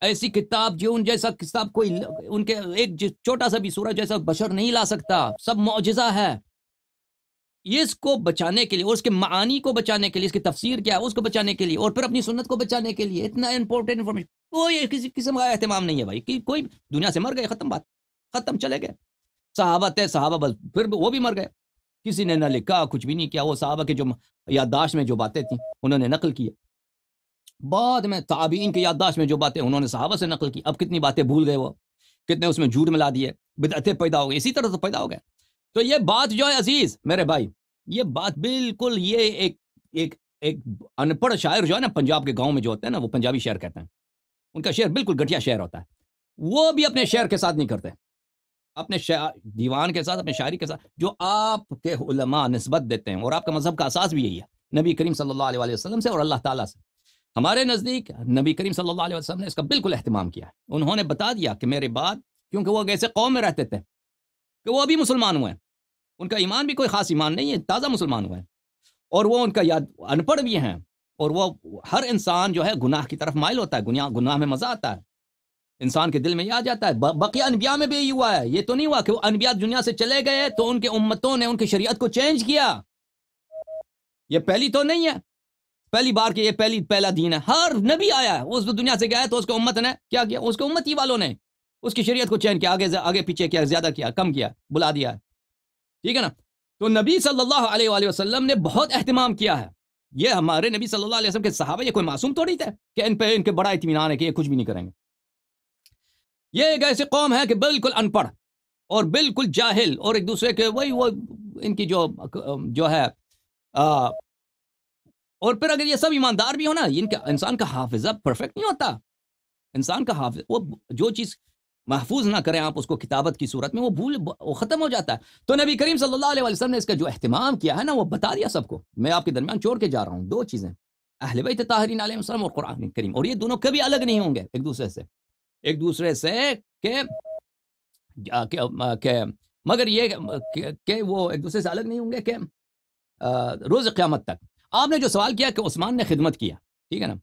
ایسی کتاب جو ان جیسا کتاب کوئی ان کے ایک چھوٹا سا بھی سورہ جیسا بشر نہیں لا سکتا، سب معجزہ ہے. یہ اس کو بچانے کے لیے اور اس کے معانی کو بچانے کے لیے، اس کی تفسیر کیا ہے اس کو بچانے کے لیے، اور پھر اپنی سنت کو بچانے کے لیے اتنا امپورٹنٹ انفارمیشن کوئی کسی قسم کا اہتمام نہیں ہے بھائی. کہ کوئی دنیا سے مر گئے، ختم بات، ختم، چلے گئے. صحابہ تھے، صحابہ بس پھر وہ بھی مر گئے، کسی نے نہ لکھا کچھ بھی نہیں کیا. وہ صحابہ کے جو یادداشت میں جو باتیں تھیں انہوں نے نقل کی. بعد میں تابعین کی یادداشت میں جو باتیں انہوں نے صحابہ سے نقل کی. اب کتنی باتیں بھول گئے، وہ کتنے اس میں جھوٹ ملا دیے، بدعتیں پیدا ہو گئی، اسی طرح سے پیدا ہو گئے. تو یہ بات جو ہے عزیز میرے بھائی، یہ بات بالکل یہ ایک ان پڑھ شاعر جو ہے نا پنجاب کے گاؤں میں جو ہوتے ہیں نا، وہ پنجابی شعر کہتے ہیں، ان کا شعر بالکل گھٹیا شعر ہوتا ہے. وہ بھی اپنے شعر کے ساتھ نہیں کرتے، اپنے دیوان کے ساتھ، اپنے شاعری کے ساتھ جو آپ کے علماء نسبت دیتے ہیں. اور آپ کا مذہب کا اساس بھی یہی ہے، نبی کریم صلی اللہ علیہ وسلم سے اور اللہ تعالیٰ سے. ہمارے نزدیک نبی کریم صلی اللہ علیہ وسلم نے اس کا بالکل اہتمام کیا. انہوں نے بتا دیا کہ میرے بعد، کیونکہ وہ ایسے قوم میں رہتے تھے کہ وہ ابھی مسلمان ہوئے ہیں، ان کا ایمان بھی کوئی خاص ایمان نہیں ہے، تازہ مسلمان ہوئے ہیں، اور وہ ان کا ان پڑھ بھی ہیں. اور وہ ہر انسان جو ہے گناہ کی طرف مائل ہوتا ہے، گناہ میں مزہ آتا ہے، انسان کے دل میں یہ آ جاتا ہے. بقیہ انبیاء میں بھی یہی ہوا ہے. یہ تو نہیں ہوا کہ وہ انبیاء دنیا سے چلے گئے تو ان کے امتوں نے ان کی شریعت کو چینج کیا. یہ پہلی تو نہیں ہے، پہلی بار کہ یہ پہلا دین ہے. ہر نبی آیا ہے، اس دنیا سے گیا ہے تو اس کو امت نے کیا کیا، اس کو امتی والوں نے اس کی شریعت کو چینج کیا، آگے پیچھے کیا، زیادہ کیا، کم کیا، بلا دیا ہے. ٹھیک ہے نا. تو نبی صلی اللہ علیہ وآلہ وسلم نے بہت اہتمام کیا ہے. یہ ہمارے نبی صلی اللہ علیہ وسلم کے صحابہ یہ کوئی معصوم تو نہیں تھے کہ ان کے بڑا اطمینان ہے کہ یہ کچھ بھی نہیں کریں گے. یہ ایک ایسی قوم ہے کہ بالکل ان پڑھ اور بالکل جاہل، اور ایک دوسرے کے وہ ان کی جو ہے اور پھر اگر یہ سب ایماندار بھی ہو نا، ان کا انسان کا حافظہ پرفیکٹ نہیں ہوتا. انسان کا حافظ، وہ جو چیز محفوظ نہ کریں آپ اس کو کتابت کی صورت میں، وہ ختم ہو جاتا ہے. تو نبی کریم صلی اللہ علیہ وسلم نے اس کا جو اہتمام کیا ہے نا، وہ بتا دیا سب کو. میں آپ کے درمیان چھوڑ کے جا رہا ہوں دو چیزیں، اہل بیت طاہرین علیہ السلام اور قرآن کریم. اور یہ دونوں کبھی الگ نہیں ہوں گے ایک دوسرے سے کہ مگر یہ کہ وہ ایک دوسرے سے الگ نہیں ہوں گے کہ روز قیامت تک. آپ نے جو سوال کیا کہ عثمان نے خدمت کیا، ٹھیک ہے نا،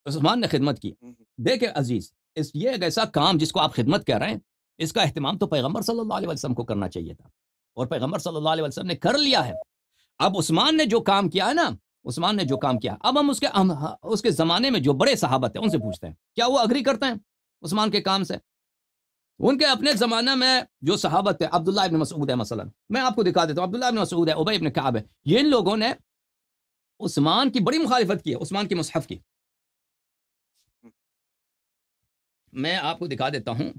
عثمان نے خدمت کی. دیکھیں عزیز، یہ ایک ایسا کام جس کو آپ خدمت کہہ رہے ہیں، اس کا اہتمام تو پیغمبر صلی اللہ علیہ وسلم کو کرنا چاہیے تھا، اور پیغمبر صلی اللہ علیہ وسلم نے کر لیا ہے. اب عثمان نے جو کام کیا ہے نا، عثمان نے جو کام کیا، اب ہم اس کے زمانے میں جو بڑے صحابہ تھے ان سے پوچھتے ہیں کیا وہ اگری کرتے ہیں عثمان کے کام سے. ان کے اپنے زمانہ میں جو صحابہ تھے، عبداللہ ابن مسعود ہے مثلا، میں آپ کو دکھا دیتا ہوں، عبداللہ ابن مسعود ہے، ابی ابن کعب ہے، یہ ان لوگوں نے عثمان کی بڑی مخالفت کی ہے، عثمان کے مصحف کی. میں آپ کو دکھا دیتا ہوں.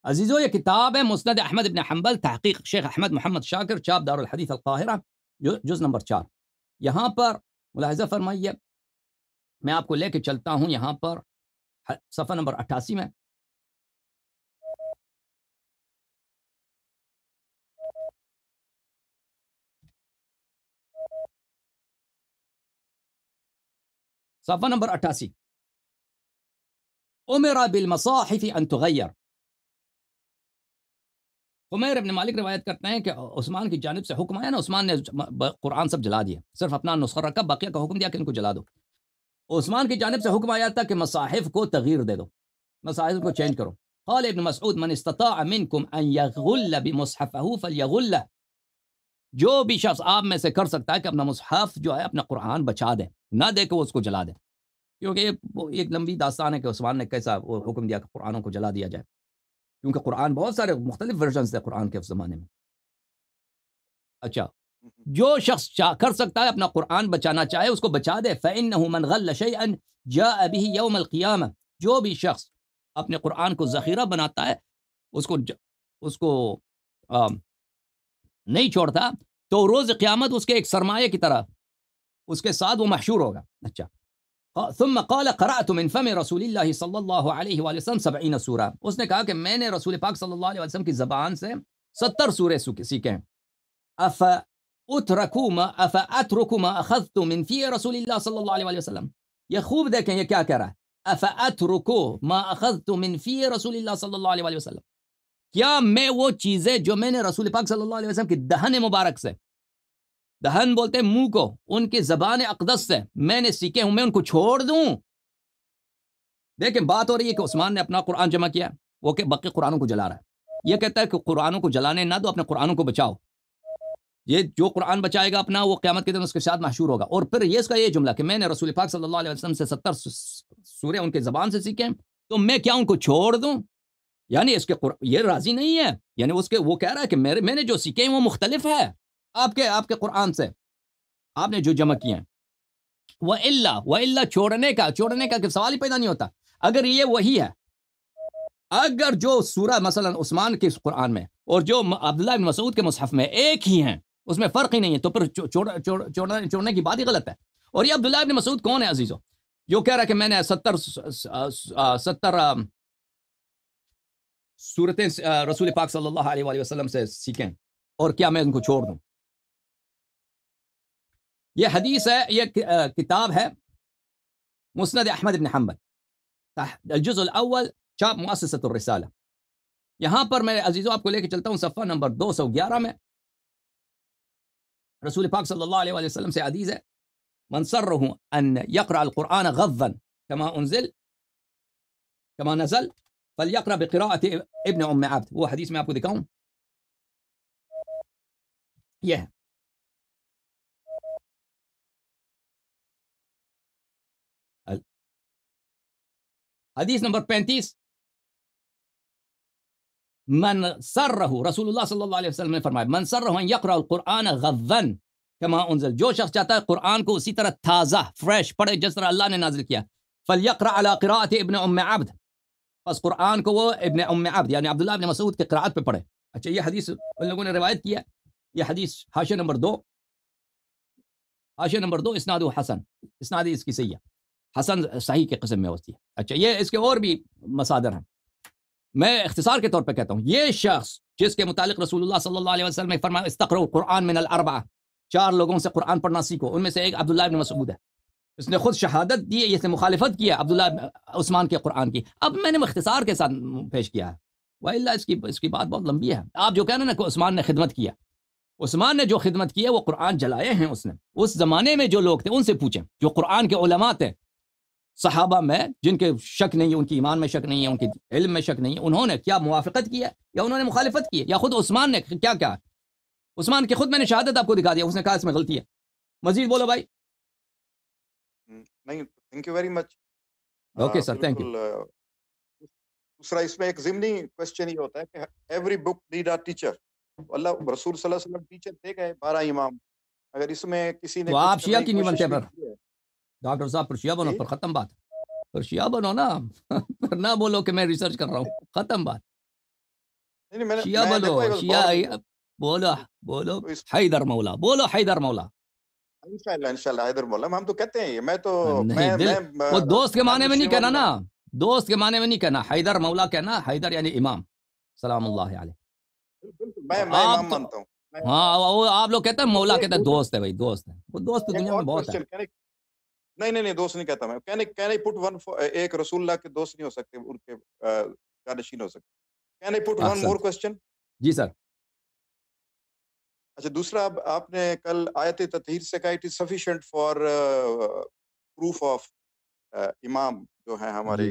عزیزو، یہ کتاب ہے مسند احمد ابن حنبل، تحقیق شیخ احمد محمد شاکر، چاپ دار الحدیث القاہرہ، جز نمبر 4. یہاں پر ملاحظہ فرمائیے، میں آپ کو لے کے چلتا ہوں یہاں پر صفحہ نمبر 88 میں. صفحہ نمبر 88، امر بالمصاحف ان تغیر. عمیر ابن مالک روایت کرتے ہیں کہ عثمان کی جانب سے حکم آیا نا، عثمان نے قرآن سب جلا دیا، صرف اپنا نسخہ رکھا، باقیہ کا حکم دیا کہ ان کو جلا دو. عثمان کی جانب سے حکم آیا تھا کہ مصاحف کو تغییر دے دو، مصاحف کو چینج کرو. قال ابن مسعود من استطاع منکم ان یغل بمصحفه فلیغل. جو بھی شخص آپ میں سے کر سکتا ہے کہ اپنا مصحف جو ہے اپنا قرآن بچا دے، نہ دے کہ وہ اس کو جلا دے. کیونکہ یہ ایک لمبی داستان ہے کہ عثمان نے کیسا وہ حکم دیا کہ قرآنوں کو جلا دیا جائے، کیونکہ قرآن بہت سارے مختلف ورژنز تھے قرآن کے اس زمانے میں. اچھا، جو شخص کر سکتا ہے اپنا قرآن بچانا چاہے اس کو بچا دے. فَإِنَّهُ مَنْ غَلَّ شَيْئًا جَاءَ بِهِ يَوْمَ الْقِيَامَةِ. جو بھی شخص اپنے قرآن کو ذخیرہ بناتا ہے اس کو نہیں چھوڑتا تو روز قیامت اس کے ایک سرمایہ کی طرح اس کے ساتھ وہ محشور ہوگا. اچھا. ثم قال قرأت من فم رسول اللہ صلی اللہ علیہ وآلہ وسلم 70 سورہ. اس نے کہا کہ میں نے رسول پاک صلی اللہ علیہ وسلم کی زبان سے 70 سورے سیکھے ہیں. افأترک ما اخذت من فی رسول اللہ صلی اللہ علیہ وسلم. یہ خوب دیکھیں یہ کیا کہہ رہا ہے. افأترک ما اخذت من فی رسول اللہ صلی اللہ علیہ وسلم. کیا میں وہ چیزیں جو میں نے رسول پاک صلی اللہ علیہ وسلم کی دہن مبارک سے، دہن بولتے ہیں منہ کو، ان کی زبان اقدس سے میں نے سیکھے ہوں، میں ان کو چھوڑ دوں؟ دیکھیں بات ہو رہی ہے کہ عثمان نے اپنا قرآن جمع کیا، وہ کہ باقی قرآنوں کو جلا رہا ہے. یہ کہتا ہے کہ قرآنوں کو جلانے نہ دو، اپنے قرآنوں کو بچاؤ. یہ جو قرآن بچائے گا اپنا وہ قیامت کے دن اس کے ساتھ محشور ہوگا. اور پھر یہ اس کا یہ جملہ کہ میں نے رسول پاک صلی اللہ علیہ وسلم سے 70 سورے ان کے زبان سے سیکھے تو میں کیا ان کو چھوڑ دوں؟ یعنی اس کے یہ راضی نہیں ہے، یعنی اس کے وہ کہہ رہا ہے کہ میں نے جو سیکھے ہیں وہ مختلف ہے آپ کے قرآن سے، آپ نے جو جمع کیے ہیں. وَإِلَّا چھوڑنے کا سوال ہی پیدا نہیں ہوتا. اگر یہ وہی ہے، اگر جو سورہ مثلا عثمان کے قرآن میں اور جو عبداللہ بن مسعود کے مصحف میں ایک ہی ہیں، اس میں فرق ہی نہیں ہے، تو پھر چھوڑنے کی بات ہی غلط ہے. اور یہ عبداللہ بن مسعود کون ہے عزیزو، جو کہہ رہا ہے کہ میں نے 70 سورتیں رسول پاک صلی اللہ علیہ وآلہ وسلم سے سیکھیں اور کیا میں ان کو چھوڑ دوں؟ یہ حدیث ہے، یہ کتاب ہے مسند احمد بن حنبل الجزء الاول چاپ مؤسسۃ الرسالہ. یہاں پر میں عزیزو آپ کو لے کے چلتا ہوں صفحہ نمبر 211 میں. رسول پاک صلی اللہ علیہ وآلہ وسلم سے حدیث ہے من سرہ ان یقرأ القرآن غضا کما نزل فلیقرأ بقراءۃ ابن ام عبد. وہ حدیث میں آپ کو دکھاؤں، یہ ہے حدیث نمبر 35. من سرہ، رسول اللہ صلی اللہ علیہ وسلم نے فرمایا من سرہ ان یقرأ القرآن غضا کما انزل. جو شخص چاہتا ہے قرآن کو اسی طرح تازہ فریش پڑھے جس طرح اللہ نے نازل کیا، فلیقرأ علی قراءۃ ابن ام عبد، پس قرآن کو وہ ابن ام عبد یعنی عبداللہ ابن مسعود کے قراءت پہ پڑھے. اچھا یہ حدیث ان لوگوں نے روایت کیا. یہ حدیث حاشیہ نمبر 2 اسناد حسن، اسناد اس کی صحیح ہے، حسن صحیح کے قسم میں ہوتی ہے. اچھا یہ اس کے اور بھی مصادر ہیں، میں اختصار کے طور پہ کہتا ہوں. یہ شخص جس کے متعلق رسول اللہ صلی اللہ علیہ وسلم نے فرمایا استقرؤ القرآن من الاربعہ، 4 لوگوں سے قرآن پڑھنا سیکھو، ان میں سے ایک عبداللہ ابن مسعود ہے. اس نے خود شہادت دی، اس نے مخالفت کیا عبداللہ عثمان کے قرآن کی. اب میں نے اختصار کے ساتھ پیش کیا ہے، وَإِلَّا اس کی بات بہت لمبی ہے. آپ جو کہنا نا کہ عثمان نے خدمت کیا، عثمان نے جو خدمت کی ہے وہ قرآن جلائے ہیں اس نے. اس زمانے میں جو لوگ تھے ان سے پوچھیں، جو قرآن کے علماء تھے صحابہ میں، جن کے شک نہیں ہے، ان کی ایمان میں شک نہیں ہے، ان کے علم میں شک نہیں ہے، انہوں نے کیا موافقت کی ہے یا انہوں نے مخالفت کی ہے، یا خود عثمان نے کیا کہا. عثمان کی خود میں نے شہادت آپ کو دکھا دیا، اس نے کہا اس میں غلطی ہے. مزید بولو بھائی. نہیں، thank you very much. Okay sir, thank you. دوسرا اس میں ایک ضمنی کوشچن یہ ہوتا ہے کہ every book need a teacher. Allah رسول صلی اللہ علیہ وسلم ٹیچر دے گئے 12 امام. اگر اس میں کسی نے تو آپ شیعہ کی نہیں بنتے پر ڈاکٹر صاحب، پر شیعہ بنو، پر ختم بات. پر شیعہ بنو نا، پر نہ بولو کہ میں ریسرچ کر رہا ہوں، ختم بات. شیعہ بنو، شیعہ بولو حیدر مولا، بولو حیدر مولا. انشاءاللہ حیدر مولا ہم تو کہتے ہیں. میں تو وہ دوست کے معنی میں نہیں کہنا نا، دوست کے معنی میں نہیں کہنا، حیدر مولا کہنا. حیدر یعنی امام سلام اللہ علیہ. میں امام مانتا ہوں. ہاں آپ لوگ کہتے ہیں مولا، کہتے ہیں دوست ہے. بھائی دوست ہے، وہ دوست دنیا میں بہت ہے. نہیں دوست نہیں کہتا میں. کین آئی پٹ ون، ایک رسول اللہ کے دوست نہیں ہو سکتے، ان کے جانشین ہو سکتے. Can I put one more question? جی سر. اچھا دوسرا، آپ نے کل آیت تطہیر سے کہا it is sufficient for proof of امام جو ہیں ہماری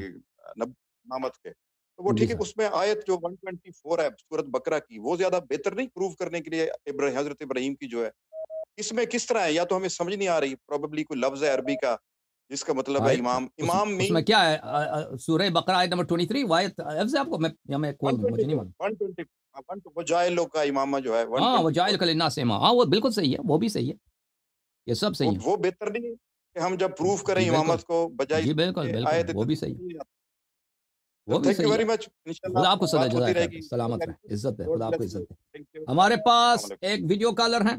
امامت کے. تو وہ ٹھیک ہے، اس میں آیت جو 124 ہے سورۃ بقرہ کی، وہ زیادہ بہتر نہیں پروف کرنے کے لیے حضرت ابراہیم کی جو ہے؟ اس میں کس طرح ہے؟ یا تو ہمیں سمجھ نہیں آ رہی، پروبیبلی کوئی لفظ ہے عربی کا جس کا مطلب ہے امام. امام اس میں کیا ہے؟ سورہ بقرہ آیت نمبر 23 آیت لفظ ہے آپ کو؟ میں کوئی مجھے نہیں معلوم. ون ٹو وجائلوں کا امامہ جو ہے ہاں 124 وجائل کل الناس امام، ہاں وہ بالکل صحیح ہے، وہ بھی صحیح ہے، یہ سب صحیح ہے، وہ بہتر نہیں ہے کہ ہم جب پروف کریں جی بالکل، امامت کو بجائے جی اس بالکل کے بالکل آیت وہ بھی صحیح ہے، تو وہ بھی تھینک یو صحیح ہے، ویری مچ انشاءاللہ خدا آپ کو صدا بات ہوتی جزائے رہے خیر، گی سلامت رہیں، عزت ہے، گاڈ خدا آپ کو بلیس یو عزت ہے۔ تھینک یو ہمارے السلام پاس علیکم ایک ویڈیو کالر ہیں،